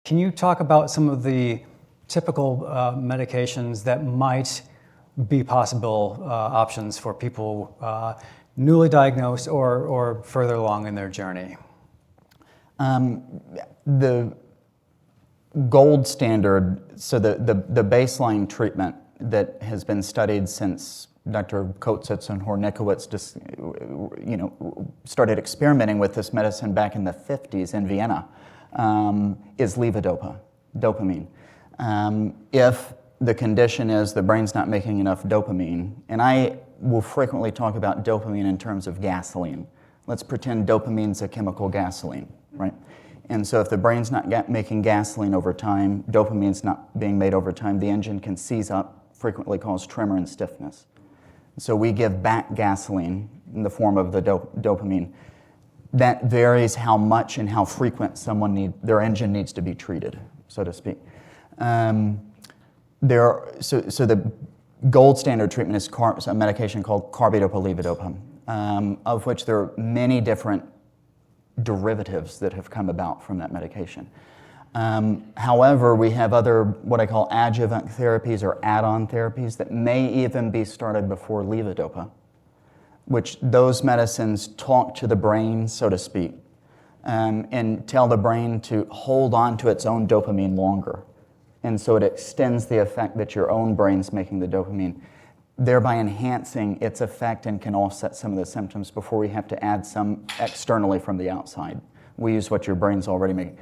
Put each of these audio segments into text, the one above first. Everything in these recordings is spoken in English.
Can you talk about some of the typical medications that might be possible options for people newly diagnosed or further along in their journey? The gold standard, so the baseline treatment that has been studied since Dr. Kotsitz and Hornikowitz just, started experimenting with this medicine back in the 50s in Vienna, is levodopa, dopamine. If the condition is the brain's not making enough dopamine, and I will frequently talk about dopamine in terms of gasoline. Let's pretend dopamine's a chemical gasoline, right? And so if the brain's not making gasoline over time, dopamine's not being made over time, the engine can seize up, frequently caused tremor and stiffness. So we give back gasoline in the form of the dopamine. That varies how much and how frequent their engine needs to be treated, so to speak. So the gold standard treatment is a medication called carbidopa levodopa, of which there are many different derivatives that have come about from that medication. However, we have other, what I call adjuvant therapies or add-on therapies that may even be started before levodopa, which those medicines talk to the brain, so to speak, and tell the brain to hold on to its own dopamine longer. And so it extends the effect that your own brain's making the dopamine, thereby enhancing its effect and can offset some of the symptoms before we have to add some externally from the outside. We use what your brain's already making.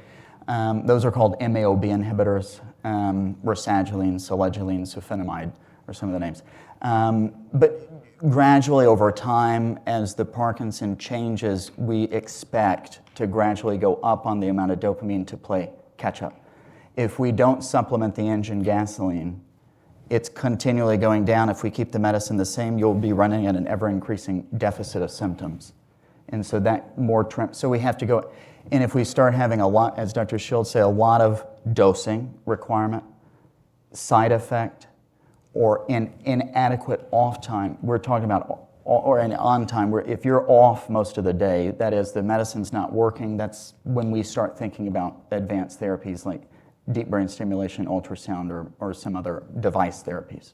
Those are called MAOB inhibitors, recaguline, celeeneuline, suhenomide are some of the names. But gradually over time, as the Parkinson changes, we expect to gradually go up on the amount of dopamine to play catch-up. If we don't supplement the engine gasoline, it's continually going down. If we keep the medicine the same, you'll be running at an ever-increasing deficit of symptoms. And so so we have to go, and if we start having a lot, as Dr. Shields say, a lot of dosing requirement, side effect, or inadequate off time, we're talking about, or an on time, where if you're off most of the day, that is, the medicine's not working, that's when we start thinking about advanced therapies like deep brain stimulation, ultrasound, or some other device therapies.